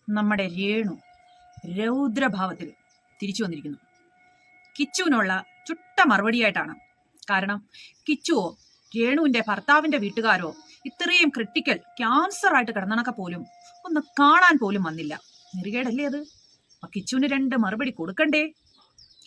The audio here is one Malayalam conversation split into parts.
നമ്മുടെ രേണു രൗദ്രഭാവത്തിൽ തിരിച്ചു വന്നിരിക്കുന്നു. കിച്ചുവിനുള്ള ചുട്ട മറുപടിയായിട്ടാണ്. കാരണം കിച്ചുവോ രേണുവിന്റെ ഭർത്താവിന്റെ വീട്ടുകാരോ ഇത്രയും ക്രിട്ടിക്കൽ ക്യാൻസറായിട്ട് കിടന്നണക്ക പോലും ഒന്ന് കാണാൻ പോലും വന്നില്ല. നെറികേടല്ലേ അത്? കിച്ചുവിന് 2 മറുപടി കൊടുക്കണ്ടേ?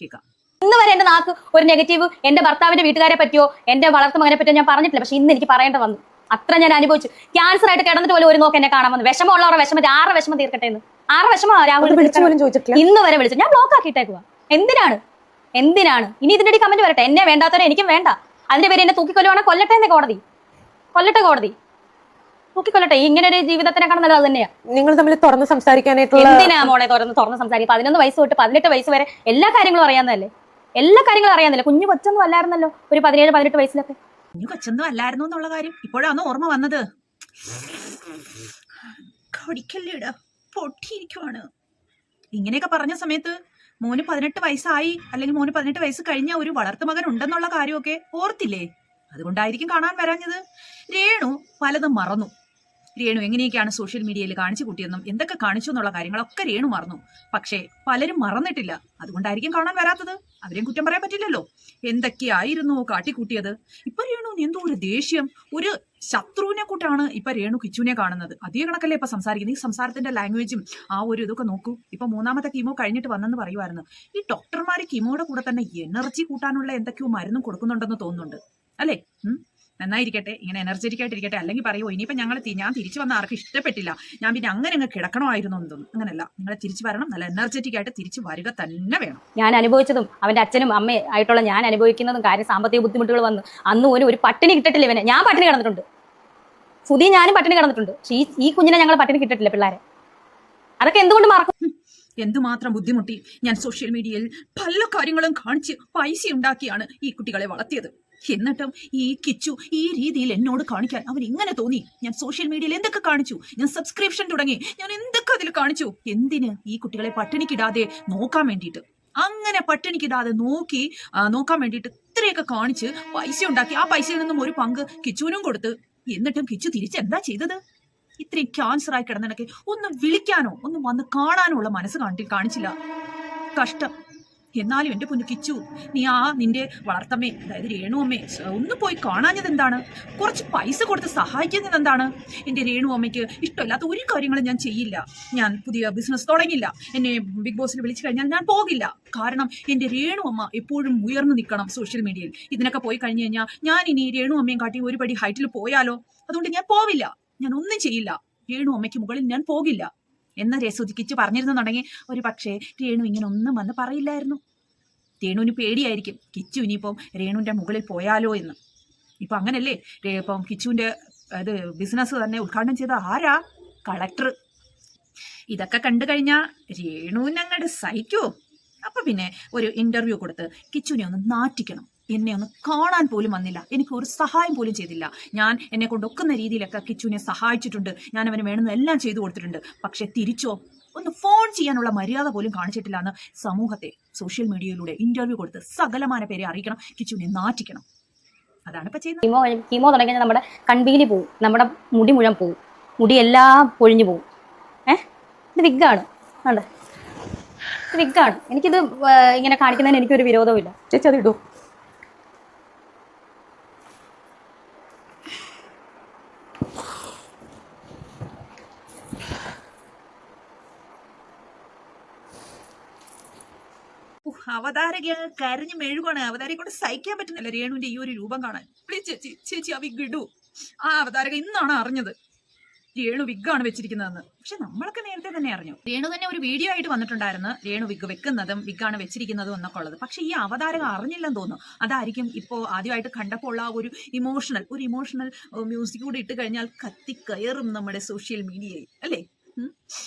കേൾക്കാം. ഇന്ന് വരെ എന്റെ നാക്ക് ഒരു നെഗറ്റീവ് എന്റെ ഭർത്താവിന്റെ വീട്ടുകാരെ പറ്റിയോ എന്റെ വളർത്തു മകനെ പറ്റിയോ ഞാൻ പറഞ്ഞിട്ടില്ല. പക്ഷെ ഇന്ന് എനിക്ക് പറയേണ്ട വന്നു. അത്ര ഞാൻ അനുഭവിച്ചു. ക്യാൻസർ ആയിട്ട് കിടന്നിട്ട് പോലും ഒരു നോക്ക് എന്നെ കാണാൻ വന്നു. വിഷമമുള്ളവരുടെ വിഷമം 6 വിഷമം തീർക്കട്ടെ എന്ന്. 6 വിഷമം രാഹുൽ ഇന്ന് വരെ വിളിച്ചു. ഞാൻ ബ്ലോക്ക് ആക്കിയിട്ടേക്കുക. എന്തിനാണ് ഇനി ഇതിന്റെ കമന്റ് വരട്ടെ. എന്നെ വേണ്ടാത്തവരെ എനിക്കും വേണ്ട. അതിന്റെ പേര് എന്നെ തൂക്കിക്കൊല്ലുവാണെ കൊല്ലട്ടെ എന്നേ കോടതി. തൂക്കിക്കൊല്ലട്ടെ. ഇങ്ങനെ ഒരു ജീവിതത്തിനെക്കാളും നല്ലത് തന്നെയാ. നിങ്ങൾ തമ്മിൽ തുറന്ന് സംസാരിക്കാനായിട്ടുള്ള എന്തിനാ മോളെ തുറന്ന് സംസാരിക്കും? 11 വയസ്സ് തൊട്ട് 18 വയസ്സ് വരെ എല്ലാ കാര്യങ്ങളും അറിയാവുന്നതല്ലേ. കുഞ്ഞു കൊച്ചൊന്നും അല്ലായിരുന്നല്ലോ ഒരു 17-18 വയസ്സിലൊക്കെ. കുഞ്ഞു കൊച്ചൊന്നും അല്ലായിരുന്നു എന്നുള്ള കാര്യം ഇപ്പോഴാണ് ഓർമ്മ വന്നത്. കടിക്കല്ലേടാ, പൊട്ടിയിരിക്കുവാണ്. ഇങ്ങനെയൊക്കെ പറഞ്ഞ സമയത്ത് മോന് 18 വയസ്സായി അല്ലെങ്കിൽ മോന് 18 വയസ്സ് കഴിഞ്ഞ ഒരു വളർത്തുമകൻ ഉണ്ടെന്നുള്ള കാര്യമൊക്കെ ഓർത്തില്ലേ? അതുകൊണ്ടായിരിക്കും കാണാൻ വരാഞ്ഞത്. രേണു പലതും മറന്നു. രേണു എങ്ങനെയൊക്കെയാണ് സോഷ്യൽ മീഡിയയിൽ കാണിച്ചു കൂട്ടിയെന്നും എന്തൊക്കെ കാണിച്ചു എന്നുള്ള കാര്യങ്ങളൊക്കെ രേണു മറന്നു. പക്ഷേ പലരും മറന്നിട്ടില്ല. അതുകൊണ്ടായിരിക്കും കാണാൻ വരാത്തത്. അവരെയും കുറ്റം പറയാൻ പറ്റില്ലല്ലോ. എന്തൊക്കെയായിരുന്നു കാട്ടിക്കൂട്ടിയത്. ഇപ്പൊ രേണു എന്തോ ഒരു ദേഷ്യം, ഒരു ശത്രുവിനെ കൂട്ടാണ് ഇപ്പൊ രേണു കിച്ചുവിനെ കാണുന്നത്. അതേ കണക്കല്ലേ ഇപ്പൊ സംസാരിക്കുന്നത്. ഈ സംസാരത്തിന്റെ ലാംഗ്വേജും ആ ഒരു ഇതൊക്കെ നോക്കൂ. ഇപ്പൊ 3ാമത്തെ കീമോ കഴിഞ്ഞിട്ട് വന്നെന്ന് പറയുമായിരുന്നു. ഈ ഡോക്ടർമാര് കീമോയുടെ കൂടെ തന്നെ എനർജി കൂട്ടാനുള്ള എന്തൊക്കെയോ മരുന്നും കൊടുക്കുന്നുണ്ടെന്ന് തോന്നുന്നുണ്ട് അല്ലേ? നന്നായിരിക്കട്ടെ, ഇങ്ങനെ എനർജറ്റിക് ആയിട്ടിരിക്കട്ടെ. അല്ലെങ്കിൽ പറയുമോ ഇനിയിപ്പോൾ ഞാൻ തിരിച്ചു വന്ന ആർക്കും ഇഷ്ടപ്പെട്ടില്ല, ഞാൻ പിന്നെ അങ്ങനെ കിടക്കണമായിരുന്നു എന്ന് തോന്നും. അങ്ങനല്ല, നിങ്ങൾ തിരിച്ചു വരണം. നല്ല എനർജറ്റിക് ആയിട്ട് തിരിച്ചു വരിക തന്നെ വേണം. ഞാൻ അനുഭവിച്ചതും അവന്റെ അച്ഛനും അമ്മയും ആയിട്ടുള്ള ഞാൻ അനുഭവിക്കുന്നതും കാര്യം സാമ്പത്തിക ബുദ്ധിമുട്ടുകൾ വന്നു. അന്ന് ഒരു പട്ടിണി കിട്ടട്ടില്ല ഇവനെ. ഞാൻ പട്ടിണി കിടന്നിട്ടുണ്ട്. സുധി ഞാനും പട്ടിണി കിടന്നിട്ടുണ്ട്. പക്ഷേ ഈ കുഞ്ഞിനെ ഞങ്ങൾ പട്ടിണി കിട്ടട്ടില്ല. പിള്ളേരെ അതൊക്കെ എന്തുകൊണ്ട് മറക്കും? എന്തുമാത്രം ബുദ്ധിമുട്ടി ഞാൻ സോഷ്യൽ മീഡിയയിൽ പല കാര്യങ്ങളും കാണിച്ച് പൈസ ഉണ്ടാക്കിയാണ് ഈ കുട്ടികളെ വളർത്തിയത്. എന്നിട്ടും ഈ കിച്ചു ഈ രീതിയിൽ എന്നോട് കാണിക്കാൻ അവൻ ഇങ്ങനെ തോന്നി. ഞാൻ സോഷ്യൽ മീഡിയയിൽ എന്തൊക്കെ കാണിച്ചു, ഞാൻ സബ്സ്ക്രിപ്ഷൻ തുടങ്ങി, ഞാൻ എന്തൊക്കെ അതിൽ കാണിച്ചു. എന്തിന്? ഈ കുട്ടികളെ പട്ടിണിക്കിടാതെ നോക്കാൻ വേണ്ടിയിട്ട്. അങ്ങനെ പട്ടിണിക്കിടാതെ നോക്കാൻ വേണ്ടിയിട്ട് ഇത്രയൊക്കെ കാണിച്ച് പൈസ ഉണ്ടാക്കി. ആ പൈസയിൽ നിന്നും ഒരു പങ്ക് കിച്ചുവിനും കൊടുത്ത്. എന്നിട്ടും കിച്ചു തിരിച്ചെന്താ ചെയ്തത്? ഇത്രയും ക്യാൻസറായി കിടന്നിടക്കെ ഒന്ന് വിളിക്കാനോ ഒന്ന് വന്ന് കാണാനോ ഉള്ള മനസ്സ് കാണിച്ചില്ല. കഷ്ടം. എന്നാലും എന്റെ പൊന്നു കിച്ചു, നീ നിന്റെ വളർത്തമ്മേ, അതായത് രേണു അമ്മയെ ഒന്ന് പോയി കാണാഞ്ഞത് എന്താണ്? കുറച്ച് പൈസ കൊടുത്ത് സഹായിക്കുന്നത് എന്താണ്? എന്റെ രേണു അമ്മയ്ക്ക് ഇഷ്ടമില്ലാത്ത ഒരു കാര്യങ്ങളും ഞാൻ ചെയ്യില്ല. ഞാൻ പുതിയ ബിസിനസ് തുടങ്ങില്ല. എന്നെ ബിഗ് ബോസിൽ വിളിച്ചു കഴിഞ്ഞാൽ ഞാൻ പോകില്ല. കാരണം എന്റെ രേണു അമ്മ എപ്പോഴും ഉയർന്നു നിൽക്കണം സോഷ്യൽ മീഡിയയിൽ. ഇതിനൊക്കെ പോയി കഴിഞ്ഞു കഴിഞ്ഞാൽ ഞാൻ ഇനി രേണു അമ്മയും കാട്ടി ഒരു പടി ഹൈറ്റിൽ പോയാലോ? അതുകൊണ്ട് ഞാൻ പോവില്ല. ഞാൻ ഒന്നും ചെയ്യില്ല. രേണു അമ്മയ്ക്ക് മുകളിൽ ഞാൻ പോകില്ല എന്ന് രേസുതിക്കിച്ച് പറഞ്ഞിരുന്നുണ്ടെങ്കിൽ ഒരു പക്ഷേ രേണു ഇങ്ങനെ ഒന്നും വന്ന് പറയില്ലായിരുന്നു. രേണുവിന് പേടിയായിരിക്കും കിച്ചു ഇനിയിപ്പം രേണുവിന്റെ മുകളിൽ പോയാലോ എന്ന്. ഇപ്പൊ അങ്ങനല്ലേ? ഇപ്പം കിച്ചുവിന്റെ ബിസിനസ് തന്നെ ഉദ്ഘാടനം ചെയ്ത ആരാ? കളക്ടർ. ഇതൊക്കെ കണ്ടു കഴിഞ്ഞാൽ രേണുവിനെ അങ്ങോട്ട് സഹിക്കോ? അപ്പൊ പിന്നെ ഒരു ഇന്റർവ്യൂ കൊടുത്ത് കിച്ചുവിനെ ഒന്ന് നാറ്റിക്കണം. എന്നെ ഒന്ന് കാണാൻ പോലും വന്നില്ല. എനിക്ക് ഒരു സഹായം പോലും ചെയ്തില്ല. ഞാൻ എന്നെ കൊണ്ടൊക്കുന്ന രീതിയിലൊക്കെ കിച്ചുവിനെ സഹായിച്ചിട്ടുണ്ട്. ഞാൻ അവന് വേണമെന്നെല്ലാം ചെയ്തു കൊടുത്തിട്ടുണ്ട്. പക്ഷെ തിരിച്ചോ ഒന്ന് ഫോൺ ചെയ്യാനുള്ള മര്യാദ പോലും കാണിച്ചിട്ടില്ല എന്ന് സമൂഹത്തെ സോഷ്യൽ മീഡിയയിലൂടെ ഇന്റർവ്യൂ കൊടുത്ത് സകലമാന പേരെ അറിയിക്കണം. കിച്ചുവിനെ നാറ്റിക്കണം. അതാണ് ഇപ്പൊ ചെയ്യുന്നത്. കീമോ തുടങ്ങിയാൽ നമ്മുടെ കൺപീലി പോവും, നമ്മുടെ മുടി മുഴുവൻ പോവും, മുടിയെല്ലാം പൊഴിഞ്ഞു പോവും. ഇത് വിഗ്ഗാണ്. വിഗ്ഗാണ്. എനിക്കിത് ഇങ്ങനെ കാണിക്കുന്നതിന് എനിക്കൊരു വിരോധവും ഇല്ല. ചേച്ചി അത് ഇടൂ. അവതാരക കരഞ്ഞു മെഴുകാണ്. അവതാരയെ കൊണ്ട് സഹിക്കാൻ പറ്റുന്നില്ല രേണുവിന്റെ ഈ ഒരു രൂപം കാണാൻ. പ്ലീസ് ചേച്ചി ആ വിഗ് ഇടൂ. ആ അവതാരക ഇന്നാണ് അറിഞ്ഞത് രേണു വിഗ്ഗാണ് വെച്ചിരിക്കുന്നതെന്ന്. പക്ഷെ നമ്മളൊക്കെ നേരത്തെ തന്നെ അറിഞ്ഞു. രേണു തന്നെ ഒരു വീഡിയോ ആയിട്ട് വന്നിട്ടുണ്ടായിരുന്നു രേണു വിഗ് വെക്കുന്നതും വിഗ്ഗാണ് വെച്ചിരിക്കുന്നതും എന്നൊക്കെ ഉള്ളത്. പക്ഷെ ഈ അവതാരക അറിഞ്ഞില്ലെന്ന് തോന്നുന്നു. അതായിരിക്കും ഇപ്പോ ആദ്യമായിട്ട് കണ്ടപ്പോൾ ഉള്ള ഒരു ഇമോഷണൽ മ്യൂസിക് കൂടി ഇട്ട് കഴിഞ്ഞാൽ കത്തിക്കയറും നമ്മുടെ സോഷ്യൽ മീഡിയയിൽ അല്ലേ?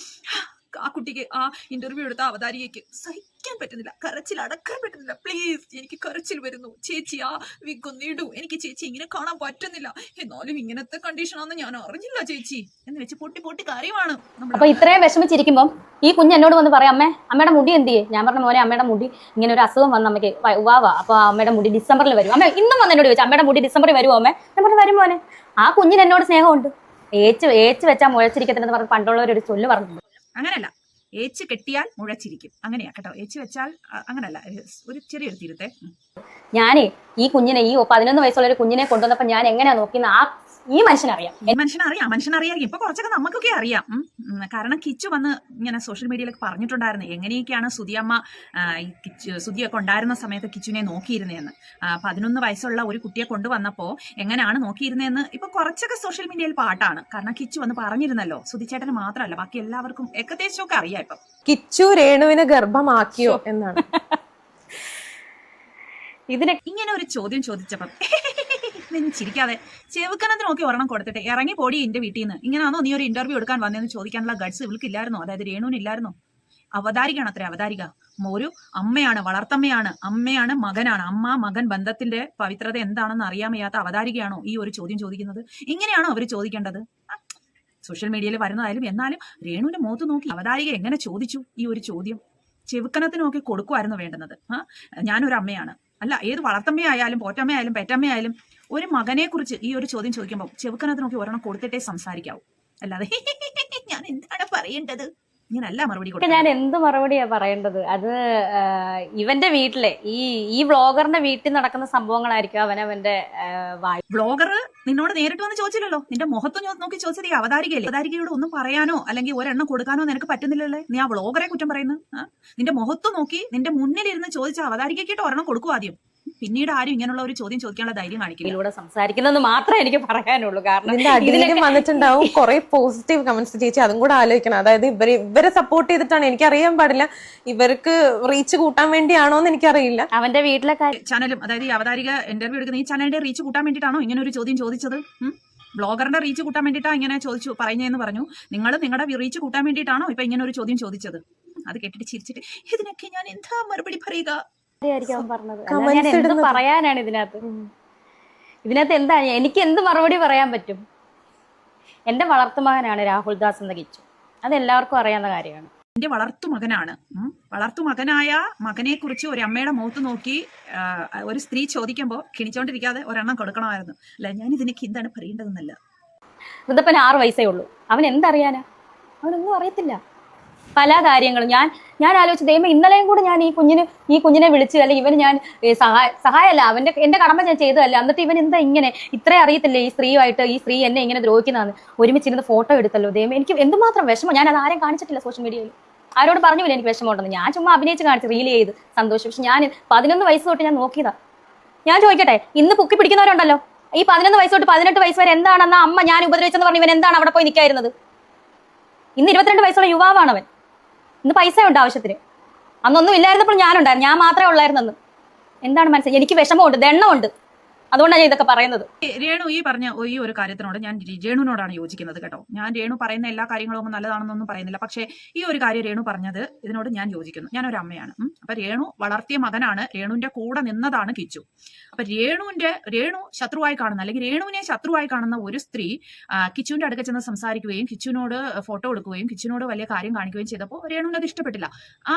ആ കുട്ടിക്ക് ആ ഇന്റർവ്യൂ എടുത്ത അവതാരികയ്ക്ക് സഹിക്കാൻ പറ്റുന്നില്ല, കരച്ചിൽ അടക്കാൻ പറ്റുന്നില്ല. പ്ലീസ്, എനിക്ക് കരച്ചിൽ വരുന്നു. ചേച്ചി ആ വിഗ് ഒന്ന് ഇടൂ. എനിക്ക് ചേച്ചി ഇങ്ങനെ കാണാൻ പറ്റുന്നില്ല. എന്നാലും ഇങ്ങനത്തെ കണ്ടീഷനാണെന്ന് ഞാൻ അറിഞ്ഞില്ല ചേച്ചി എന്ന് വെച്ച് പൊട്ടി കാര്യമാണ്. അപ്പൊ ഇത്രയും വിഷമിച്ചിരിക്കുമ്പോൾ ഈ കുഞ്ഞ് എന്നോട് വന്ന് പറയാം, അമ്മയുടെ മുടി എന്ത് ചെയ്യേ? ഞാൻ പറഞ്ഞ മോനെ, അമ്മയുടെ മുടി ഇങ്ങനെ ഒരു അസുഖം വന്ന് അമ്മയ്ക്ക് ഉവാവാ. അപ്പൊ അമ്മയുടെ മുടി ഡിസംബറിൽ വരും. അമ്മ ഇന്നും വന്ന് എന്നോട് ചോദിച്ചു, അമ്മയുടെ മുടി ഡിസംബറിൽ വരുമോ അമ്മ? ഞാൻ പറഞ്ഞു വരും മോനെ. ആ കുഞ്ഞിന് എന്നോട് സ്നേഹമുണ്ട്. ഏച്ച് വെച്ചാൽ മുഴച്ചിരിക്കത്തില്ലെന്ന് പറഞ്ഞ് പണ്ടുള്ളവർ ഒരു ചൊല്ല് പറഞ്ഞിട്ടുണ്ട്. അങ്ങനെയല്ല, ഏച്ച് കെട്ടിയാൽ മുഴച്ചിരിക്കും, അങ്ങനെയാ കേട്ടോ. ഏച്ച് വെച്ചാൽ അങ്ങനല്ല. ഒരു ചെറിയൊരു തിരുത്തേ. ഞാനേ ഈ കുഞ്ഞിനെ, ഈ 11 വയസ്സുള്ള ഒരു കുഞ്ഞിനെ കൊണ്ടുവന്നപ്പോ ഞാൻ എങ്ങനെയാ നോക്കിയെന്ന് ഈ മനുഷ്യനറിയാം. മനുഷ്യനറിയാം. ഇപ്പൊ കുറച്ചൊക്കെ നമുക്കൊക്കെ അറിയാം. കാരണം കിച്ചു വന്ന് ഇങ്ങനെ സോഷ്യൽ മീഡിയയിലൊക്കെ പറഞ്ഞിട്ടുണ്ടായിരുന്നു എങ്ങനെയൊക്കെയാണ് സുധിയമ്മ സുധിയൊക്കെ ഉണ്ടായിരുന്ന സമയത്ത് കിച്ചുവിനെ നോക്കിയിരുന്നതെന്ന്. 11 വയസ്സുള്ള ഒരു കുട്ടിയെ കൊണ്ടുവന്നപ്പോ എങ്ങനെയാണ് നോക്കിയിരുന്നതെന്ന് ഇപ്പൊ കുറച്ചൊക്കെ സോഷ്യൽ മീഡിയയിൽ പാട്ടാണ്. കാരണം കിച്ചു വന്ന് പറഞ്ഞിരുന്നല്ലോ. സുധിച്ചേട്ടന് മാത്രമല്ല ബാക്കി എല്ലാവർക്കും ഏകദേശമൊക്കെ അറിയാം. ഇപ്പൊ കിച്ചു രേണുവിനെ ഗർഭമാക്കിയോ എന്നാണ് ഇതിനെ ഇങ്ങനെ ഒരു ചോദ്യം ചോദിച്ചപ്പം ചിരിക്കാതെ ചെവുക്കനത്തിന് നോക്കി ഒരെണ്ണം കൊടുത്തിട്ട് ഇറങ്ങി പോടി എന്റെ വീട്ടിൽ നിന്ന്, ഇങ്ങനെയാണോ നീ ഒരു ഇന്റർവ്യൂ എടുക്കാൻ വന്നതെന്ന് ചോദിക്കാനുള്ള ഗഡ്സ് ഇവൾക്കില്ലായിരുന്നോ? അതായത് രേണുവിനില്ലായിരുന്നോ? അവതാരികയാണ് അത്ര അവതാരിക. ഒരു അമ്മയാണ്, വളർത്തമ്മയാണ്, അമ്മയാണ്, മകനാണ്. അമ്മ മകൻ ബന്ധത്തിന്റെ പവിത്രത എന്താണെന്ന് അറിയാൻ വയ്യാത്ത അവതാരികയാണോ ഈ ഒരു ചോദ്യം ചോദിക്കുന്നത്? ഇങ്ങനെയാണോ അവർ ചോദിക്കേണ്ടത്? സോഷ്യൽ മീഡിയയിൽ വരുന്നതായാലും എന്നാലും രേണുവിന്റെ മുഖത്ത് നോക്കി അവതാരിക എങ്ങനെ ചോദിച്ചു ഈ ഒരു ചോദ്യം? ചെവുക്കനത്തിന് നോക്കി കൊടുക്കുമായിരുന്നു വേണ്ടുന്നത്. ഞാനൊരു അമ്മയാണ്, അല്ല ഏത് വളർത്തമ്മയായാലും പോറ്റമ്മയായാലും പെറ്റമ്മയായാലും ഒരു മകനെ കുറിച്ച് ഈ ഒരു ചോദ്യം ചോദിക്കുമ്പോൾ ചെവുക്കനത്ത് നോക്കി ഒരെണ്ണം കൊടുത്തിട്ടേ സംസാരിക്കാവൂ. അല്ലാതെ ഞാൻ എന്താണ് പറയേണ്ടത് ഇങ്ങനല്ല മറുപടി കൊടുക്കുക. ഞാൻ എന്ത് മറുപടിയാ പറയേണ്ടത്? അത് ഇവന്റെ വീട്ടിലെ ഈ വ്ളോഗറിന്റെ വീട്ടിൽ നടക്കുന്ന സംഭവങ്ങളായിരിക്കും അവനവന്റെ വ്ളോഗർ നിന്നോട് നേരിട്ട് വന്ന് ചോദിച്ചില്ലല്ലോ. നിന്റെ മുഖത്ത് നോക്കി ചോദിച്ചത് ഈ അവതാരികയല്ലേ. അവതാരികയോട് ഒന്നും പറയാനോ അല്ലെങ്കിൽ ഒരെണ്ണം കൊടുക്കാനോ നിനക്ക് പറ്റുന്നില്ലല്ലേ? നീ ആ വ്ളോഗറെ കുറ്റം പറയുന്നു. നിന്റെ മുഖത്ത് നോക്കി നിന്റെ മുന്നിലിരുന്ന് ചോദിച്ച അവതാരികയ്ക്കിട്ട് ഒരെണ്ണം കൊടുക്കും ആദ്യം. പിന്നീട് ആരും ഇങ്ങനെയുള്ള ഒരു ചോദ്യം ചോദിക്കാനുള്ള ധൈര്യം കാണിക്കില്ല. ഇതിലൂടെ സംസാരിക്കുന്നത് മാത്രമേ എനിക്ക് പറയാനുള്ളൂ. കാരണം ഇതിന്റെ അടിയിലും വന്നിട്ടുണ്ടാവും കുറെ പോസിറ്റീവ് കമന്റ്സ്. ചേച്ചി അതും കൂടെ ആലോചിക്കണം. അതായത് ഇവരെ സപ്പോർട്ട് ചെയ്തിട്ടാണ്, എനിക്കറിയാൻ പാടില്ല ഇവർക്ക് റീച്ച് കൂട്ടാൻ വേണ്ടിയാണോ എന്ന് എനിക്കറിയില്ല. അവന്റെ വീട്ടിലെ ചാനലും അതായത് ഈ അവതാരിക ഇന്റർവ്യൂ എടുക്കുന്ന ഈ ചാനലിന്റെ റീച്ച് കൂട്ടാൻ വേണ്ടിയിട്ടാണോ ഇങ്ങനെ ഒരു ചോദ്യം ചോദിച്ചത്? ബ്ലോഗറിന്റെ റീച്ച് കൂട്ടാൻ വേണ്ടിയിട്ടാണ് ഇങ്ങനെ ചോദിച്ചു പറയുന്നതെന്ന് പറഞ്ഞു. നിങ്ങൾ നിങ്ങളുടെ റീച്ച് കൂട്ടാൻ വേണ്ടിയിട്ടാണോ ഇപ്പൊ ഇങ്ങനെ ഒരു ചോദ്യം ചോദിച്ചത്? അത് കേട്ടിട്ട് ചിരിച്ചിട്ട് ഇതിനൊക്കെ ഞാൻ എന്താ മറുപടി പറയുക? ഞാൻ എന്ത് പറയാനാണ് ഇതിനകത്ത് എന്താ എനിക്ക് എന്ത് മറുപടി പറയാൻ പറ്റും? എന്റെ വളർത്തുമകനാണ് രാഹുൽ ദാസ് എന്ന കിച്ചു. അത് എല്ലാവർക്കും അറിയാവുന്ന കാര്യമാണ്. എന്റെ വളർത്തുമകനാണ്. വളർത്തുമകനായ മകനെ കുറിച്ച് ഒരു അമ്മയുടെ മുഖത്ത് നോക്കി ഒരു സ്ത്രീ ചോദിക്കുമ്പോൾ കിണിച്ചോണ്ടിരിക്കാതെ ഒരെണ്ണം കൊടുക്കണമായിരുന്നു. അല്ല ഞാൻ ഇതിനൊക്കെ എന്താണ് പറയേണ്ടതെന്നല്ല. വൃദ്ധപ്പന് 6 വയസ്സേ ഉള്ളൂ. അവൻ എന്തറിയാനാ? അവനൊന്നും അറിയത്തില്ല. പല കാര്യങ്ങളും ഞാൻ ആലോചിച്ച് ദൈവം ഇന്നലെയും കൂടെ ഞാൻ ഈ കുഞ്ഞിനെ വിളിച്ച് അല്ലെങ്കിൽ ഇവന് ഞാൻ സഹായമല്ല എന്റെ കടമ ഞാൻ ചെയ്തതല്ല. എന്നിട്ട് ഇവൻ എന്താ ഇങ്ങനെ ഇത്രേ അറിയത്തില്ലേ ഈ സ്ത്രീയായിട്ട്? ഈ സ്ത്രീ എന്നെ ഇങ്ങനെ ദ്രോഹിക്കുന്നതാണ്. ഒരുമിച്ചിരുന്ന് ഫോട്ടോ എടുത്തല്ലോ. ദൈവം എനിക്ക് എന്തുമാത്രം വിഷമം. ഞാൻ അത് ആരും കാണിച്ചിട്ടില്ല സോഷ്യൽ മീഡിയയിൽ. ആരോട് പറഞ്ഞില്ല എനിക്ക് വിഷമം ഉണ്ടെന്ന്. ഞാൻ ചുമ്മാ അഭിനയിച്ച് കാണിച്ച് റീൽ ചെയ്ത് സന്തോഷം. പക്ഷെ ഞാൻ 11 വയസ്സ് തൊട്ട് ഞാൻ നോക്കിയതാ. ഞാൻ ചോദിക്കട്ടെ, ഇന്ന് പൊക്കി പിടിക്കുന്നവരുണ്ടല്ലോ, ഈ 11 വയസ്സ് തൊട്ട് 18 വയസ്സ് വരെ എന്താണെന്ന അമ്മ ഞാൻ ഉപദ്രവിച്ചെന്ന് പറഞ്ഞ് ഇവൻ എന്താണ് അവിടെ പോയി നിൽക്കായിരുന്നത്? ഇന്ന് 22 വയസ്സുള്ള യുവാവാണ് അവൻ. ഇന്ന് പൈസ ഉണ്ട് ആവശ്യത്തിന്. അന്നൊന്നും ഇല്ലായിരുന്നപ്പോൾ ഞാനുണ്ടായിരുന്നു. ഞാൻ മാത്രമേ ഉള്ളായിരുന്നെന്ന്. എന്താണ് മനസ്സിലായി? എനിക്ക് വിഷമമുണ്ട്, ദണ്ണമുണ്ട്. അതുകൊണ്ടാണ് ഞാൻ ഇതൊക്കെ പറയുന്നത്. രേണു ഈ പറഞ്ഞ ഈ ഒരു കാര്യത്തിനോട് ഞാൻ രേണുവിനോടാണ് യോജിക്കുന്നത് കേട്ടോ. ഞാൻ രേണു പറയുന്ന എല്ലാ കാര്യങ്ങളും നല്ലതാണെന്നൊന്നും പറയുന്നില്ല. പക്ഷേ ഈ ഒരു കാര്യം രേണു പറഞ്ഞത് ഇതിനോട് ഞാൻ യോജിക്കുന്നു. ഞാനൊരു അമ്മയാണ്. അപ്പൊ രേണു വളർത്തിയ മകനാണ്. രേണുവിന്റെ കൂടെ നിന്നതാണ് കിച്ചു. അപ്പൊ രേണു ശത്രുവായി കാണുന്ന അല്ലെങ്കിൽ രേണുവിനെ ശത്രുവായി കാണുന്ന ഒരു സ്ത്രീ കിച്ചുവിന്റെ അടുക്ക ചെന്ന് സംസാരിക്കുകയും കിച്ചുവിനോട് ഫോട്ടോ എടുക്കുകയും കിച്ചുവിനോട് വലിയ കാര്യം കാണിക്കുകയും ചെയ്തപ്പോൾ രേണുവിന് അത് ഇഷ്ടപ്പെട്ടില്ല. ആ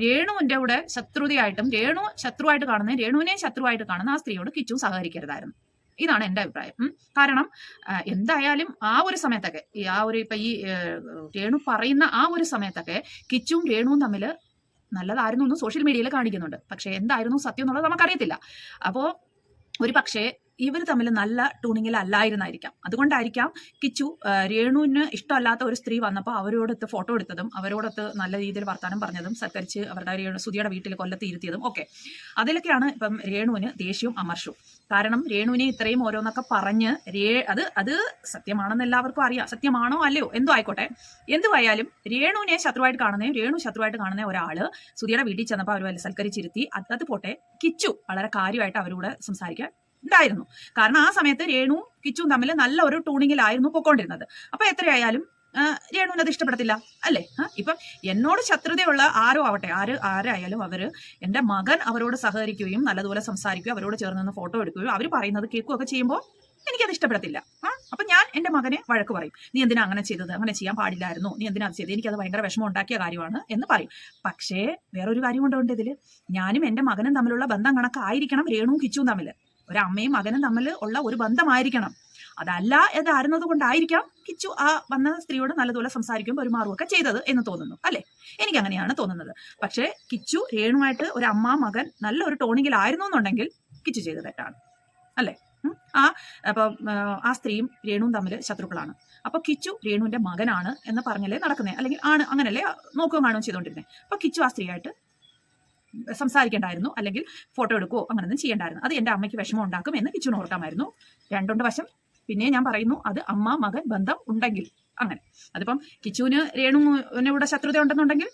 രേണുവിന്റെ കൂടെ ശത്രുതയായിട്ടും രേണു ശത്രുവായിട്ട് കാണുന്ന രേണുവിനെ ശത്രുവായിട്ട് കാണുന്ന ആ സ്ത്രീയോട് കിച്ചു സഹകരിക്കരുതായിരുന്നു. ഇതാണ് എന്റെ അഭിപ്രായം. കാരണം എന്തായാലും ആ ഒരു സമയത്തൊക്കെ ഇപ്പൊ ഈ രേണു പറയുന്ന ആ ഒരു സമയത്തൊക്കെ കിച്ചുവും രേണുവും തമ്മിൽ നല്ലതായിരുന്നു എന്ന് സോഷ്യൽ മീഡിയയിൽ കാണിക്കുന്നുണ്ട്. പക്ഷെ എന്തായിരുന്നു സത്യം എന്നുള്ളത് നമുക്കറിയത്തില്ല. അപ്പോൾ ഒരു പക്ഷേ ഇവർ തമ്മിൽ നല്ല ട്യൂണിങ്ങിൽ അല്ലായിരുന്നായിരിക്കാം. അതുകൊണ്ടായിരിക്കാം കിച്ചു രേണുവിന് ഇഷ്ടമല്ലാത്ത ഒരു സ്ത്രീ വന്നപ്പോൾ അവരോടൊത്ത് ഫോട്ടോ എടുത്തതും അവരോടൊത്ത് നല്ല രീതിയിൽ വർത്താനം പറഞ്ഞതും സൽക്കരിച്ച് അവരുടെ സുധിയുടെ വീട്ടിൽ കൊല്ലത്ത് ഇരുത്തിയതും ഒക്കെ. അതിലൊക്കെയാണ് ഇപ്പം രേണുവിന് ദേഷ്യവും അമർഷവും. കാരണം രേണുവിനെ ഇത്രയും ഓരോന്നൊക്കെ പറഞ്ഞ് അത് സത്യമാണെന്ന് എല്ലാവർക്കും അറിയാം. സത്യമാണോ അല്ലയോ എന്തോ ആയിക്കോട്ടെ, എന്തുവായാലും രേണു ശത്രുവായിട്ട് കാണുന്ന ഒരാള് സുധിയുടെ വീട്ടിൽ ചെന്നപ്പോൾ അവർ സൽക്കരിച്ചിരുത്തി. അത് പോട്ടെ, കിച്ചു വളരെ കാര്യമായിട്ട് അവരോട് സംസാരിക്കാൻ ഉണ്ടായിരുന്നു. കാരണം ആ സമയത്ത് രേണു കിച്ചുവും തമ്മിൽ നല്ല ഒരു ട്യൂണിങ്ങിലായിരുന്നു പൊക്കോണ്ടിരുന്നത്. അപ്പൊ എത്രയായാലും രേണുവിന് അത് ഇഷ്ടപ്പെടത്തില്ല അല്ലേ? ഇപ്പം എന്നോട് ശത്രുതയുള്ള ആരായാലും അവര് എന്റെ മകൻ അവരോട് സഹകരിക്കുകയും നല്ലതുപോലെ സംസാരിക്കുകയും അവരോട് ചേർന്ന് നിന്ന് ഫോട്ടോ എടുക്കുകയും അവർ പറയുന്നത് കേൾക്കുകയൊക്കെ ചെയ്യുമ്പോൾ എനിക്കത് ഇഷ്ടപ്പെടത്തില്ല. അപ്പൊ ഞാൻ എന്റെ മകനെ വഴക്ക് പറയും. നീ എന്തിനാ അങ്ങനെ ചെയ്തത്? അങ്ങനെ ചെയ്യാൻ പാടില്ലായിരുന്നു. നീ എന്തിനാ അത് ചെയ്തത്? എനിക്കത് ഭയങ്കര വിഷമം ഉണ്ടാക്കിയ കാര്യമാണ് എന്ന് പറയും. പക്ഷേ വേറൊരു കാര്യം കൊണ്ടുണ്ട് ഇതില്. ഞാനും എന്റെ മകനും തമ്മിലുള്ള ബന്ധം കണക്കായിരിക്കണം രേണുവും കിച്ചുവും തമ്മിൽ. ഒരമ്മയും മകനും തമ്മിൽ ഉള്ള ഒരു ബന്ധമായിരിക്കണം. അതല്ല എന്നായിരുന്നത് കൊണ്ടായിരിക്കാം കിച്ചു ആ വന്ന സ്ത്രീയോട് നല്ലതുപോലെ സംസാരിക്കുകയും പെരുമാറുകയൊക്കെ ചെയ്തത് എന്ന് തോന്നുന്നു, അല്ലെ? എനിക്ക് അങ്ങനെയാണ് തോന്നുന്നത്. പക്ഷേ കിച്ചു രേണുമായിട്ട് ഒരു അമ്മ മകൻ നല്ലൊരു ടോണിങ്ങിലായിരുന്നു എന്നുണ്ടെങ്കിൽ കിച്ചു ചെയ്ത് തെറ്റാണ്, അല്ലേ? അപ്പം ആ സ്ത്രീയും രേണുവും തമ്മിൽ ശത്രുക്കളാണ്. അപ്പൊ കിച്ചു രേണുവിന്റെ മകനാണ് എന്ന് പറഞ്ഞല്ലേ നടക്കുന്നത്, അല്ലെങ്കിൽ ആണ് അങ്ങനല്ലേ നോക്കുകയും കാണുകയും ചെയ്തുകൊണ്ടിരുന്നത്. അപ്പൊ കിച്ചു ആ സ്ത്രീയായിട്ട് സംസാരിക്കേണ്ടായിരുന്നു, അല്ലെങ്കിൽ ഫോട്ടോ എടുക്കുകയോ അങ്ങനെയൊന്നും ചെയ്യേണ്ടായിരുന്നു. അത് എൻ്റെ അമ്മയ്ക്ക് വിഷമം ഉണ്ടാക്കും എന്ന് കിച്ചുവിന് ഓർക്കാമായിരുന്നു. രണ്ടുണ്ട് വശം. പിന്നെ ഞാൻ പറയുന്നു, അത് അമ്മ മകൻ ബന്ധം ഉണ്ടെങ്കിൽ അങ്ങനെ. അതിപ്പം കിച്ചുവിന് രേണുവിനോട് ശത്രുത ഉണ്ടെന്നുണ്ടെങ്കിൽ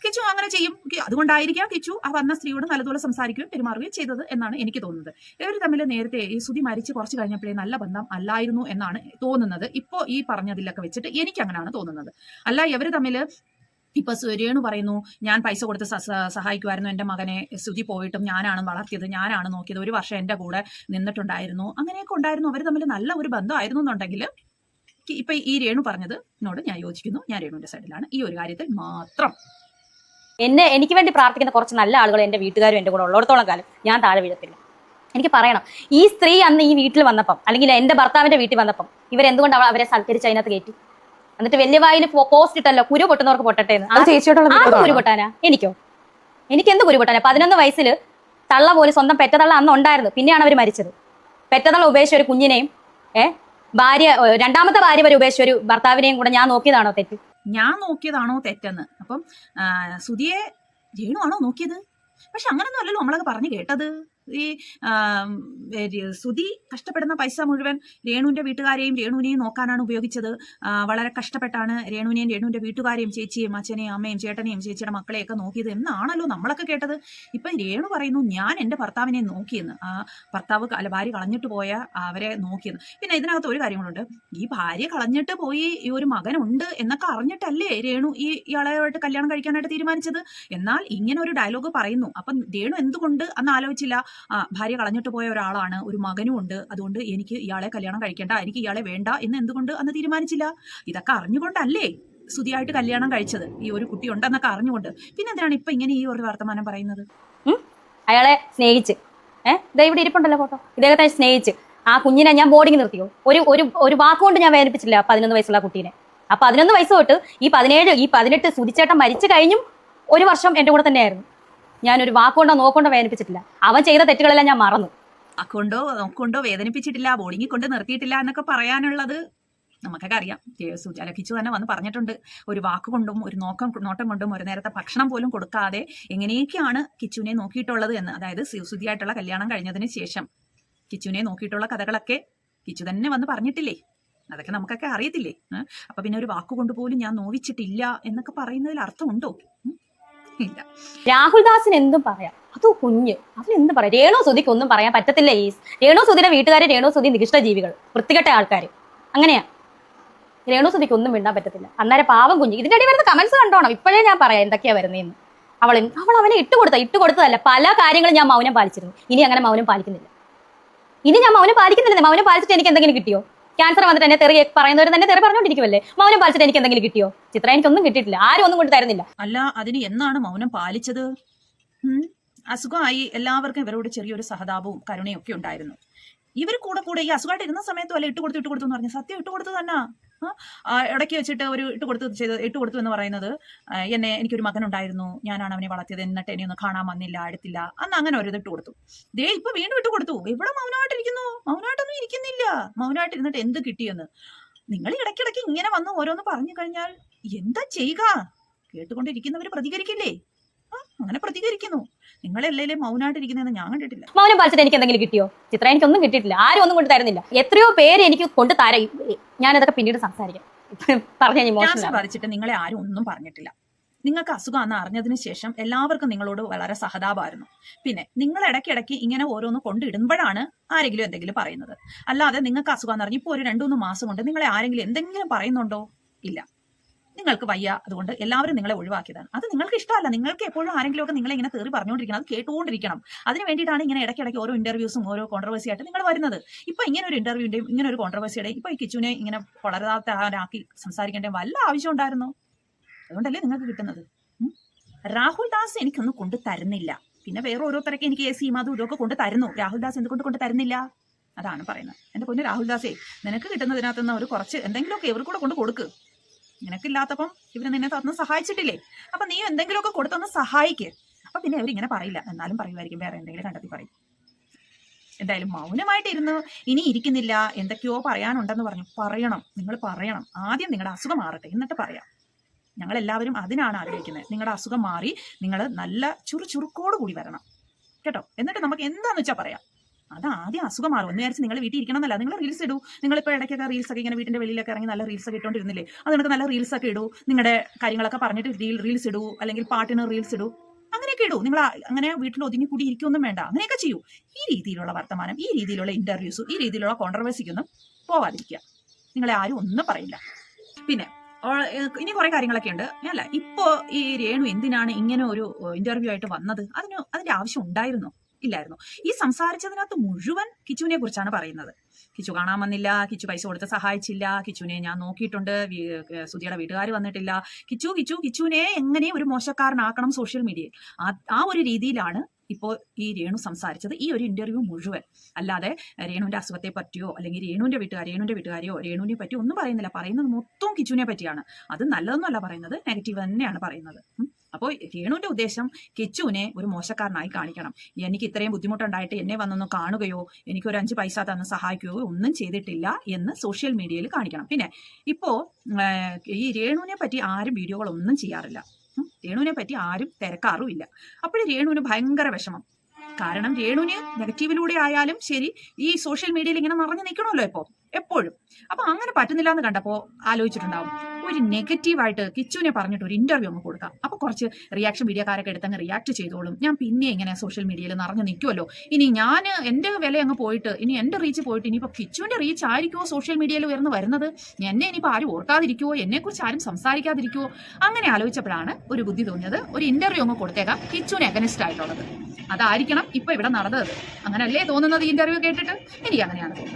കിച്ചു അങ്ങനെ ചെയ്യും. അതുകൊണ്ടായിരിക്കാം കിച്ചു ആ വന്ന സ്ത്രീയോട് നല്ലതുപോലെ സംസാരിക്കുകയും പെരുമാറുകയും ചെയ്തത് എന്നാണ് എനിക്ക് തോന്നുന്നത്. ഇവർ തമ്മിൽ നേരത്തെ ഈ സുധി മരിച്ച് കുറച്ച് കഴിഞ്ഞപ്പോഴേ നല്ല ബന്ധം അല്ലായിരുന്നു എന്നാണ് തോന്നുന്നത്. ഇപ്പോൾ ഈ പറഞ്ഞതിലൊക്കെ വെച്ചിട്ട് എനിക്ക് അങ്ങനെയാണ് തോന്നുന്നത്. അല്ല, ഇവർ തമ്മിൽ ഇപ്പൊ രേണു പറയുന്നു, ഞാൻ പൈസ കൊടുത്ത് സഹായിക്കുമായിരുന്നു എൻ്റെ മകനെ, സുധി പോയിട്ടും ഞാനാണ് വളർത്തിയത്, ഞാനാണ് നോക്കിയത്, 1 വർഷം എൻ്റെ കൂടെ നിന്നിട്ടുണ്ടായിരുന്നു, അങ്ങനെയൊക്കെ ഉണ്ടായിരുന്നു. അവർ തമ്മിൽ നല്ല ഒരു ബന്ധമായിരുന്നു എന്നുണ്ടെങ്കിൽ ഇപ്പൊ ഈ രേണു പറഞ്ഞതിനോട് ഞാൻ യോജിക്കുന്നു. ഞാൻ രേണുവിന്റെ സൈഡിലാണ് ഈ ഒരു കാര്യത്തിൽ മാത്രം. എനിക്ക് വേണ്ടി പ്രാർത്ഥിക്കുന്ന കുറച്ച് നല്ല ആളുകൾ എൻ്റെ വീട്ടുകാരും എൻ്റെ കൂടെ ഉള്ളിടത്തോളം കാലം ഞാൻ താഴെ വീഴത്തില്ല. എനിക്ക് പറയണം, ഈ സ്ത്രീ അന്ന് ഈ വീട്ടിൽ വന്നപ്പം, അല്ലെങ്കിൽ എൻ്റെ ഭർത്താവിന്റെ വീട്ടിൽ വന്നപ്പം ഇവരെന്തുകൊണ്ട് അവരെ സൽക്കരിച്ച് അതിനകത്ത് കയറ്റി? എന്നിട്ട് വലിയ വായിൽ പോസ്റ്റ് ഇട്ടല്ലോ, കുരു പൊട്ടുന്നവർക്ക് പൊട്ടട്ടെ എന്ന്. കുരു പൊട്ടാനാ? എനിക്ക് എന്ത് കുരു പൊട്ടാനാ? 11 വയസ്സിൽ തള്ള പോലെ സ്വന്തം പെറ്റതള്ള അന്ന് ഉണ്ടായിരുന്നു. പിന്നെയാണ് അവർ മരിച്ചത്. പെറ്റതള്ള ഉപേക്ഷിച്ച ഒരു കുഞ്ഞിനെയും രണ്ടാമത്തെ ഭാര്യ വരെ ഉപേക്ഷിച്ച ഒരു ഭർത്താവിനെയും കൂടെ ഞാൻ നോക്കിയതാണോ തെറ്റ്? ഞാൻ നോക്കിയതാണോ തെറ്റെന്ന് അപ്പം സുധിയെ രേണു ആണോ നോക്കിയത്? പക്ഷെ അങ്ങനൊന്നും അല്ലല്ലോ നമ്മളൊക്കെ പറഞ്ഞു കേട്ടത്. ഈ സുധി കഷ്ടപ്പെടുന്ന പൈസ മുഴുവൻ രേണുവിന്റെ വീട്ടുകാരെയും രേണുവിനെയും നോക്കാനാണ് ഉപയോഗിച്ചത്. വളരെ കഷ്ടപ്പെട്ടാണ് രേണുവിനെയും രേണുവിന്റെ വീട്ടുകാരെയും ചേച്ചിയും അച്ഛനെയും അമ്മയും ചേട്ടനെയും ചേച്ചിയുടെ മക്കളെയൊക്കെ നോക്കിയത് എന്നാണല്ലോ നമ്മളൊക്കെ കേട്ടത്. ഇപ്പൊ രേണു പറയുന്നു, ഞാൻ എൻ്റെ ഭർത്താവിനെ നോക്കിയെന്ന്. ആ ഭർത്താവ് ഭാര്യ കളഞ്ഞിട്ട് പോയ അവരെ നോക്കിയെന്ന്. പിന്നെ ഇതിനകത്ത് ഒരു കാര്യങ്ങളുണ്ട്. ഈ ഭാര്യ കളഞ്ഞിട്ട് പോയി ഈ ഒരു മകനുണ്ട് എന്നൊക്കെ അറിഞ്ഞിട്ടല്ലേ രേണു ഇയാളായിട്ട് കല്യാണം കഴിക്കാനായിട്ട് തീരുമാനിച്ചത്. എന്നാൽ ഇങ്ങനെ ഒരു ഡയലോഗ് പറയുന്നു. അപ്പം രേണു എന്തുകൊണ്ട് അന്ന് ആലോചിച്ചില്ല, ഭാര്യ കളഞ്ഞിട്ട് പോയ ഒരാളാണ്, ഒരു മകനും ഉണ്ട്, അതുകൊണ്ട് എനിക്ക് ഇയാളെ കല്യാണം കഴിക്കേണ്ട, എനിക്ക് ഇയാളെ വേണ്ട എന്ന് എന്തുകൊണ്ട് അന്ന് തീരുമാനിച്ചില്ല? ഇതൊക്കെ അറിഞ്ഞുകൊണ്ടല്ലേ സുധിയായിട്ട് കല്യാണം കഴിച്ചത്, ഈ ഒരു കുട്ടി ഉണ്ടെന്നൊക്കെ അറിഞ്ഞുകൊണ്ട്. പിന്നെ എന്തിനാണ് ഇപ്പൊ ഇങ്ങനെ ഈ ഒരു വർത്തമാനം പറയുന്നത്? അയാളെ സ്നേഹിച്ച് ഇവിടെ ഇരിപ്പുണ്ടല്ലോ ഫോട്ടോ, ഇദ്ദേഹത്തെ സ്നേഹിച്ച് ആ കുഞ്ഞിനെ ഞാൻ ബോർഡിങ് നിർത്തിയോ? ഒരു വാക്കുകൊണ്ട് ഞാൻ വേദനിപ്പിച്ചില്ല 11 വയസ്സുള്ള കുട്ടീനെ. ആ 11 വയസ്സ് തൊട്ട് ഈ 17 ഈ 18 സുധിച്ചേട്ടൻ മരിച്ചു കഴിഞ്ഞും 1 വർഷം എൻ്റെ കൂടെ തന്നെയായിരുന്നു. ഞാനൊരു വാക്കുകൊണ്ടോ നോക്കൊണ്ടോ വേദനിപ്പിച്ചിട്ടില്ല. അവൻ ചെയ്ത തെറ്റുകളെല്ലാം ഞാൻ മറന്നു. വാക്കുകൊണ്ടോ നോക്കൊണ്ടോ വേദനിപ്പിച്ചിട്ടില്ല, ബോർഡിങ്ങിൽ കൊണ്ട് നിർത്തിയിട്ടില്ല എന്നൊക്കെ പറയാനുള്ളത് നമുക്കൊക്കെ അറിയാം. കിച്ചു തന്നെ വന്ന് പറഞ്ഞിട്ടുണ്ട്, ഒരു വാക്കുകൊണ്ടും ഒരു നോട്ടം കൊണ്ടും ഒരു നേരത്തെ ഭക്ഷണം പോലും കൊടുക്കാതെ എങ്ങനെയൊക്കെയാണ് കിച്ചുവിനെ നോക്കിയിട്ടുള്ളത് എന്ന്. അതായത് സുധിയായിട്ടുള്ള കല്യാണം കഴിഞ്ഞതിന് ശേഷം കിച്ചുവിനെ നോക്കിയിട്ടുള്ള കഥകളൊക്കെ കിച്ചു തന്നെ വന്ന് പറഞ്ഞിട്ടില്ലേ? അതൊക്കെ നമുക്കൊക്കെ അറിയത്തില്ലേ? അപ്പൊ പിന്നെ ഒരു വാക്കുകൊണ്ട് പോലും ഞാൻ നോവിച്ചിട്ടില്ല എന്നൊക്കെ പറയുന്നതിൽ അർത്ഥമുണ്ടോ? ഇല്ല. രാഹുൽ ദാസിന് എന്തും പറയാം, അത് കുഞ്ഞ്, അതിനെന്തും പറയാം. രേണു സുധിക്ക് ഒന്നും പറയാൻ പറ്റത്തില്ല. ഈ രേണു സുധിയുടെ വീട്ടുകാരെ രേണു സുധി നികൃഷ്ട ജീവികൾ, വൃത്തികെട്ട ആൾക്കാർ, അങ്ങനെയാ. രേണു സുധിക്ക് ഒന്നും മിണ്ടാൻ പറ്റത്തില്ല. അന്നേരം പാവം കുഞ്ഞ്. ഇതിന്റെ ഇടയിൽ വരുന്ന കമന്റ്സ് കണ്ടോണം. ഇപ്പോഴേ ഞാൻ പറയാം എന്തൊക്കെയാ വരുന്നതെന്ന്. അവൾ അവനെ ഇട്ടുകൊടുത്തതല്ല, പല കാര്യങ്ങളും ഞാൻ മൗനം പാലിച്ചിരുന്നു. ഇനി അങ്ങനെ മൗനം പാലിക്കുന്നില്ല. മൗനം പാലിച്ചിട്ട് എനിക്ക് എന്തെങ്കിലും കിട്ടിയോ? ക്യാൻസർ വന്നിട്ട് എന്നെ തെറി പറയുന്നവർ തന്നെ തെറി പറഞ്ഞോണ്ടിരിക്കുമല്ലേ? മൗനം പാലിച്ചിട്ട് എനിക്ക് എന്തെങ്കിലും കിട്ടിയോ? ചിത്ര, എനിക്കൊന്നും കിട്ടിയിട്ടില്ല. ആരും ഒന്നും കൊണ്ട് തരുന്നില്ല. അല്ല, അതിന് എന്നാണ് മൗനം പാലിച്ചത്? അസുഖമായി എല്ലാവർക്കും ഇവരോട് ചെറിയൊരു സഹതാപവും കരുണയും ഒക്കെ ഉണ്ടായിരുന്നു. ഇവർ കൂടെ ഈ അസുഖമായിട്ട് ഇരുന്ന സമയത്തും അല്ല ഇട്ടുകൊടുത്തു എന്ന് പറഞ്ഞു. സത്യം ഇട്ടുകൊടുത്തു തന്നെ. ഇടയ്ക്ക് വെച്ചിട്ട് ഒരു ഇട്ടുകൊടുത്തു എന്ന് പറയുന്നത്, എനിക്കൊരു മകനുണ്ടായിരുന്നു, ഞാനാണ് അവനെ വളർത്തിയത്, എന്നിട്ട് എന്നെ ഒന്ന് കാണാൻ വന്നില്ല, അടുത്തില്ല, അന്ന് അങ്ങനെ ഒരു ഇട്ട് കൊടുത്തു. ദേ ഇപ്പൊ വീണ്ടും ഇട്ടുകൊടുത്തു. എവിടെ മൗനമായിട്ടിരിക്കുന്നു? മൗനമായിട്ടൊന്നും ഇരിക്കുന്നില്ല. മൗനമായിട്ട് ഇരുന്നിട്ട് എന്ത് കിട്ടിയെന്ന് നിങ്ങൾ ഇടയ്ക്കിടയ്ക്ക് ഇങ്ങനെ വന്ന് ഓരോന്ന് പറഞ്ഞു കഴിഞ്ഞാൽ എന്താ ചെയ്യുക? കേട്ടുകൊണ്ടിരിക്കുന്നവർ പ്രതികരിക്കില്ലേ? അങ്ങനെ പ്രതികരിക്കുന്നു. നിങ്ങളല്ലേ മൗനമായിട്ടിരിക്കുന്നതെന്ന് ഞാൻ കണ്ടിട്ടില്ല. മൗനം പാലിച്ചിട്ട് എനിക്ക് എന്തെങ്കിലും കിട്ടിയോ? ചിത്ര, എനിക്കൊന്നും കിട്ടിയിട്ടില്ല. ആരും ഒന്നും കൊണ്ട് തരുന്നില്ല. എത്രയോ പേര് എനിക്ക് കൊണ്ട് തരാം. ഞാനതൊക്കെ പിന്നീട് സംസാരിക്കാം. ക്യാൻസർ ബാധിച്ചിട്ട് നിങ്ങളെ ആരും ഒന്നും പറഞ്ഞിട്ടില്ല. നിങ്ങൾക്ക് അസുഖമാണെന്ന് അറിഞ്ഞതിന് ശേഷം എല്ലാവർക്കും നിങ്ങളോട് വളരെ സഹതാപമായിരുന്നു. പിന്നെ നിങ്ങൾ ഇടയ്ക്കിടയ്ക്ക് ഇങ്ങനെ ഓരോന്ന് കൊണ്ടിടുമ്പോഴാണ് ആരെങ്കിലും എന്തെങ്കിലും പറയുന്നത്. അല്ലാതെ നിങ്ങൾക്ക് അസുഖമാണെന്ന് അറിഞ്ഞ് ഇപ്പോൾ ഒരു 2-3 മാസം കൊണ്ട് നിങ്ങളെ ആരെങ്കിലും എന്തെങ്കിലും പറയുന്നുണ്ടോ? ഇല്ല. നിങ്ങൾക്ക് വയ്യ, അതുകൊണ്ട് എല്ലാവരും നിങ്ങളെ ഒഴിവാക്കിയതാണ്. അത് നിങ്ങൾക്ക് ഇഷ്ടമല്ല. നിങ്ങൾക്ക് എപ്പോഴും ആരെങ്കിലും ഒക്കെ നിങ്ങളെ ഇങ്ങനെ തെറി പറഞ്ഞുകൊണ്ടിരിക്കണം, അത് കേട്ടുകൊണ്ടിരിക്കണം. അതിന് വേണ്ടിയിട്ടാണ് ഇങ്ങനെ ഇടയ്ക്കിടയ്ക്ക് ഓരോ ഇന്റർവ്യൂസും ഓരോ കോൺട്രവേഴ്സി ആയിട്ട് നിങ്ങൾ വരുന്നത്. ഇപ്പൊ ഇങ്ങനെ ഒരു ഇന്റർവ്യൂന്റെയും ഇങ്ങനെ ഒരു കോൺട്രവേഴ്സിയുടെയും ഇപ്പൊ ഈ കിച്ചുവിനെ ഇങ്ങനെ വളരാക്കി സംസാരിക്കേണ്ട വല്ല ആവശ്യം ഉണ്ടായിരുന്നോ? അതുകൊണ്ടല്ലേ നിങ്ങൾക്ക് കിട്ടുന്നത്. രാഹുൽ ദാസ് എനിക്കൊന്നും കൊണ്ട് തരുന്നില്ല. പിന്നെ വേറെ ഓരോരുത്തരൊക്കെ എനിക്ക് സീമാതും ഇതൊക്കെ കൊണ്ട് തരുന്നു. രാഹുൽ ദാസ് എന്തുകൊണ്ട് കൊണ്ട് തരുന്നില്ല? അതാണ് പറയുന്നത്. എൻ്റെ പൊന്നു രാഹുൽദാസേ, നിനക്ക് കിട്ടുന്നതിനകത്ത് നിന്ന് ഒരു കുറച്ച് എന്തെങ്കിലുമൊക്കെ ഇവർ കൂടെ കൊണ്ട് കൊടുക്ക്. നിനക്കില്ലാത്തപ്പം ഇവർ നിന്നെ തന്ന് സഹായിച്ചിട്ടില്ലേ, അപ്പം നീ എന്തെങ്കിലുമൊക്കെ കൊടുത്തൊന്ന് സഹായിക്ക്. അപ്പം പിന്നെ അവരിങ്ങനെ പറയില്ല, എന്നാലും പറയുമായിരിക്കും, വേറെ എന്തെങ്കിലും കണ്ടെത്തി പറയും. എന്തായാലും മൗനമായിട്ടിരുന്ന് ഇനി ഇരിക്കുന്നില്ല, എന്തൊക്കെയോ പറയാനുണ്ടെന്ന് പറഞ്ഞു. പറയണം, നിങ്ങൾ പറയണം. ആദ്യം നിങ്ങളുടെ അസുഖം മാറട്ടെ, എന്നിട്ട് പറയാം. ഞങ്ങളെല്ലാവരും അതിനാണ് ആഗ്രഹിക്കുന്നത്. നിങ്ങളുടെ അസുഖം മാറി നിങ്ങൾ നല്ല ചുറുചുറുക്കോട് കൂടി വരണം കേട്ടോ. എന്നിട്ട് നമുക്ക് എന്താണെന്ന് വെച്ചാൽ പറയാം. അത് ആദ്യം അസുഖം മാറും എന്ന് വിചാരിച്ച് നിങ്ങൾ വീട്ടിൽ ഇരിക്കണം എന്നല്ല. നിങ്ങൾ റീൽസ് ഇടൂ. നിങ്ങളിപ്പോൾ ഇടയ്ക്കൊക്കെ റീൽസൊക്കെ ഇങ്ങനെ വീട്ടിൻ്റെ വെളിയിലൊക്കെ ഇറങ്ങി നല്ല റീൽസൊക്കെ ഇട്ടുകൊണ്ടിരുന്നില്ലേ, അത് നിങ്ങൾക്ക് നല്ല റീൽസൊക്കെ ഇടൂ. നിങ്ങളുടെ കാര്യങ്ങളൊക്കെ പറഞ്ഞിട്ട് റീൽസ് ഇടൂ, അല്ലെങ്കിൽ പാട്ടിന് റീൽസ് ഇടൂ. അങ്ങനെയൊക്കെ ഇടൂ. നിങ്ങൾ അങ്ങനെ വീട്ടിൽ ഒതുങ്ങി കൂടി ഇരിക്കൊന്നും വേണ്ട, അങ്ങനെയൊക്കെ ചെയ്യൂ. ഈ രീതിയിലുള്ള വർത്തമാനം, ഈ രീതിയിലുള്ള ഇന്റർവ്യൂസ്, ഈ രീതിയിലുള്ള കോൺട്രവേഴ്സിക്കൊന്നും പോവാതിരിക്കുക. നിങ്ങളെ ആരും ഒന്നും പറയില്ല. പിന്നെ ഇനി കുറെ കാര്യങ്ങളൊക്കെ ഉണ്ട്. അല്ല, ഇപ്പോ ഈ രേണു എന്തിനാണ് ഇങ്ങനെ ഒരു ഇന്റർവ്യൂ ആയിട്ട് വന്നത്? അതിന്റെ ആവശ്യം ഉണ്ടായിരുന്നോ? ഇല്ലായിരുന്നു. ഈ സംസാരിച്ചതിനകത്ത് മുഴുവൻ കിച്ചുവിനെ കുറിച്ചാണ് പറയുന്നത്. കിച്ചു കാണാൻ വന്നില്ല, കിച്ചു പൈസ കൊടുത്ത് സഹായിച്ചില്ല, കിച്ചുവിനെ ഞാൻ നോക്കിയിട്ടുണ്ട്, സുധിയുടെ വീട്ടുകാർ വന്നിട്ടില്ല, കിച്ചുവിനെ എങ്ങനെ ഒരു മോശക്കാരനാക്കണം സോഷ്യൽ മീഡിയയിൽ, ആ ഒരു രീതിയിലാണ് ഇപ്പോൾ ഈ രേണു സംസാരിച്ചത് ഈ ഒരു ഇന്റർവ്യൂ മുഴുവൻ. അല്ലാതെ രേണുവിന്റെ അസുഖത്തെ പറ്റിയോ അല്ലെങ്കിൽ രേണുവിന്റെ വീട്ടുകാരെയോ രേണുവിനെ പറ്റിയോ ഒന്നും പറയുന്നില്ല. പറയുന്നത് മൊത്തം കിച്ചുവിനെ പറ്റിയാണ്. അത് നല്ലതൊന്നുമല്ല പറയുന്നത്, നെഗറ്റീവ് തന്നെയാണ് പറയുന്നത്. അപ്പോൾ രേണുവിന്റെ ഉദ്ദേശം കിച്ചുവിനെ ഒരു മോശക്കാരനായി കാണിക്കണം. എനിക്ക് ഇത്രയും ബുദ്ധിമുട്ടുണ്ടായിട്ട് എന്നെ വന്നൊന്ന് കാണുകയോ എനിക്കൊരു 5 പൈസ തന്ന് സഹായിക്കുകയോ ഒന്നും ചെയ്തിട്ടില്ല എന്ന് സോഷ്യൽ മീഡിയയിൽ കാണിക്കണം. പിന്നെ ഇപ്പോ ഈ രേണുവിനെ പറ്റി ആരും വീഡിയോകളൊന്നും ചെയ്യാറില്ല. രേണുവിനെ പറ്റി ആരും തിരക്കാറുമില്ല. അപ്പോഴും രേണുവിന് ഭയങ്കര വിഷമം. കാരണം രേണുവിന് നെഗറ്റീവിലൂടെ ആയാലും ശരി ഈ സോഷ്യൽ മീഡിയയിൽ ഇങ്ങനെ നിറഞ്ഞു നിൽക്കണമല്ലോ എപ്പോഴും. അപ്പൊ അങ്ങനെ പറ്റുന്നില്ല എന്ന് കണ്ടപ്പോൾ ആലോചിച്ചിട്ടുണ്ടാവും, ഒരു നെഗറ്റീവായിട്ട് കിച്ചുവിനെ പറഞ്ഞിട്ട് ഒരു ഇന്റർവ്യൂ അങ്ങ് കൊടുക്കാം. അപ്പൊ കുറച്ച് റിയാക്ഷൻ വീഡിയോക്കാരൊക്കെ എടുത്തങ്ങ് റിയാക്ട് ചെയ്തോളും. ഞാൻ പിന്നെ ഇങ്ങനെ സോഷ്യൽ മീഡിയയിൽ നിറഞ്ഞു നിൽക്കുമല്ലോ. ഇനി ഞാൻ എന്റെ വില അങ്ങ് പോയിട്ട്, ഇനി എന്റെ റീച്ച് പോയിട്ട് ഇനിയിപ്പോൾ കിച്ചുവിന്റെ റീച്ച് ആയിരിക്കുമോ സോഷ്യൽ മീഡിയയിൽ ഉയർന്നു വരുന്നത്? എന്നെ ഇനിയിപ്പോൾ ആരും ഓർക്കാതിരിക്കുവോ, എന്നെക്കുറിച്ച് ആരും സംസാരിക്കാതിരിക്കുവോ? അങ്ങനെ ആലോചിച്ചപ്പോഴാണ് ഒരു ബുദ്ധി തോന്നിയത്, ഒരു ഇന്റർവ്യൂ അങ്ങ് കൊടുത്തേക്കാം കിച്ചുവിന് അഗനിസ്റ്റ് ആയിട്ടുള്ളത്. അതായിരിക്കണം ഇപ്പൊ ഇവിടെ നടന്നത്. അങ്ങനല്ലേ തോന്നുന്നത് ഈ ഇന്റർവ്യൂ കേട്ടിട്ട്? എനിക്ക് അങ്ങനെയാണ് തോന്നുന്നത്.